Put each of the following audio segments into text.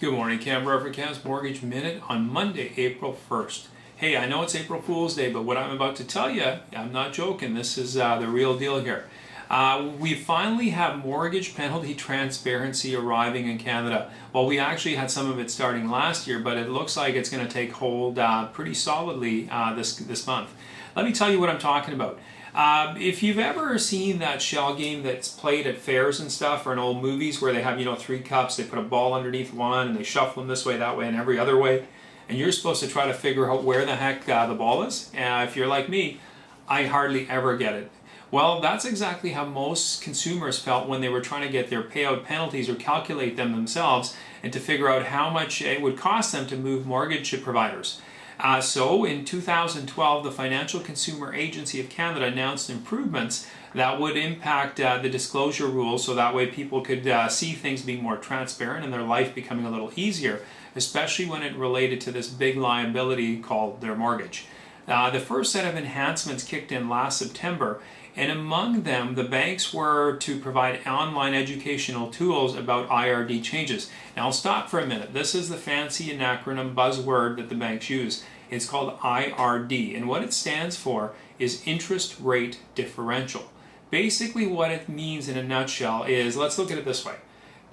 Good morning, Canberra for Cam's Mortgage Minute on Monday, April 1st. Hey, I know it's April Fool's Day, but what I'm about to tell you, I'm not joking. This is the real deal here. We finally have mortgage penalty transparency arriving in Canada. Well, we actually had some of it starting last year, but it looks like it's going to take hold pretty solidly this month. Let me tell you what I'm talking about. If you've ever seen that shell game that's played at fairs and stuff, or in old movies where they have, three cups, they put a ball underneath one and they shuffle them this way, that way, and every other way, and you're supposed to try to figure out where the heck the ball is. If you're like me, I hardly ever get it. Well, that's exactly how most consumers felt when they were trying to get their payout penalties or calculate them themselves and to figure out how much it would cost them to move mortgage providers. So in 2012, the Financial Consumer Agency of Canada announced improvements that would impact the disclosure rules, so that way people could see things being more transparent and their life becoming a little easier, especially when it related to this big liability called their mortgage. The first set of enhancements kicked in last September, and among them, the banks were to provide online educational tools about IRD changes. Now I'll stop for a minute. This is the fancy acronym buzzword that the banks use. It's called IRD, and what it stands for is interest rate differential. Basically what it means in a nutshell is, let's look at it this way.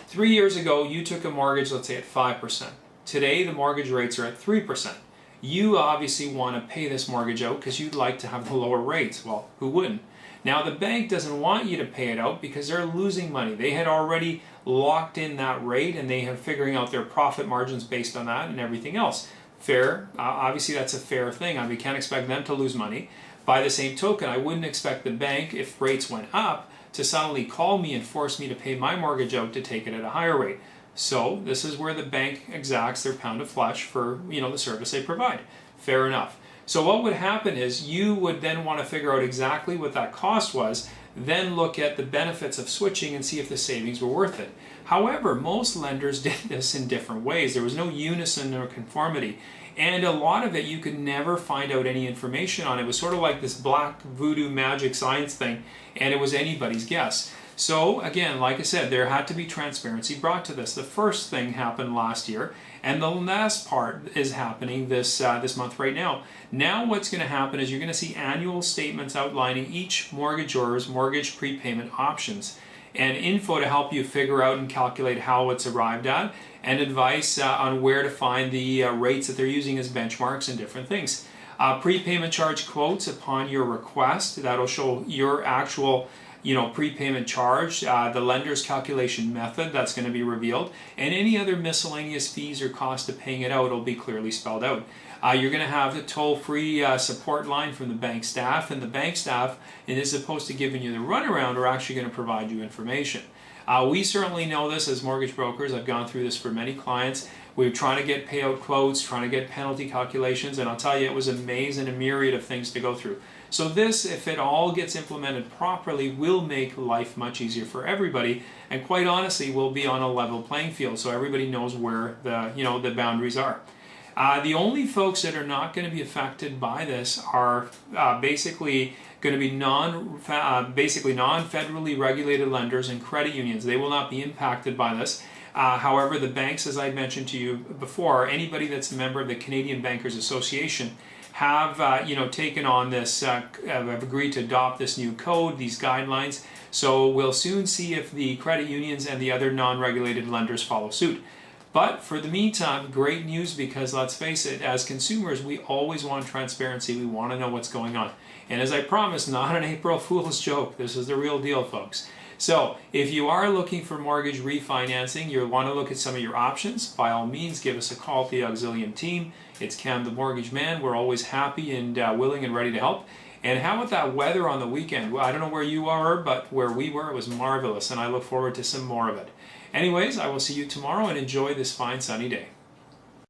3 years ago, you took a mortgage, let's say at 5%. Today, the mortgage rates are at 3%. You obviously want to pay this mortgage out because you'd like to have the lower rates. Well, who wouldn't? Now, the bank doesn't want you to pay it out because they're losing money. They had already locked in that rate and they are figuring out their profit margins based on that and everything else. Fair. Obviously, that's a fair thing. We can't expect them to lose money. By the same token, I wouldn't expect the bank, if rates went up, to suddenly call me and force me to pay my mortgage out to take it at a higher rate. So this is where the bank exacts their pound of flesh for the service they provide. Fair enough. So what would happen is you would then want to figure out exactly what that cost was, then look at the benefits of switching and see if the savings were worth it. However, most lenders did this in different ways. There was no unison or conformity, and a lot of it you could never find out any information on. It was sort of like this black voodoo magic science thing, and it was anybody's guess. So again, like I said, there had to be transparency brought to this. The first thing happened last year, and the last part is happening this month right now. Now what's going to happen is you're going to see annual statements outlining each mortgagor's mortgage prepayment options, and info to help you figure out and calculate how it's arrived at, and advice on where to find the rates that they're using as benchmarks and different things. Prepayment charge quotes upon your request. That'll show your actual prepayment charge, the lender's calculation method that's going to be revealed, and any other miscellaneous fees or cost of paying it out will be clearly spelled out. You're going to have a toll-free support line from the bank staff, and the bank staff, as opposed to giving you the runaround, are actually going to provide you information. We certainly know this as mortgage brokers. I've gone through this for many clients. We were trying to get payout quotes, trying to get penalty calculations, and I'll tell you, it was a maze and a myriad of things to go through. So this, if it all gets implemented properly, will make life much easier for everybody, and quite honestly, will be on a level playing field, so everybody knows where the boundaries are. The only folks that are not going to be affected by this are basically going to be non-federally regulated lenders and credit unions. They will not be impacted by this. However, the banks, as I mentioned to you before, anybody that's a member of the Canadian Bankers Association, have taken on this, have agreed to adopt this new code, these guidelines. So we'll soon see if the credit unions and the other non-regulated lenders follow suit. But for the meantime, great news, because let's face it, as consumers, we always want transparency. We want to know what's going on. And as I promised, not an April Fool's joke. This is the real deal, folks. So if you are looking for mortgage refinancing, you want to look at some of your options, by all means, give us a call at the Auxilium team. It's Cam the Mortgage Man. We're always happy and willing and ready to help. And how about that weather on the weekend? Well, I don't know where you are, but where we were, it was marvelous, and I look forward to some more of it. Anyways, I will see you tomorrow, and enjoy this fine sunny day.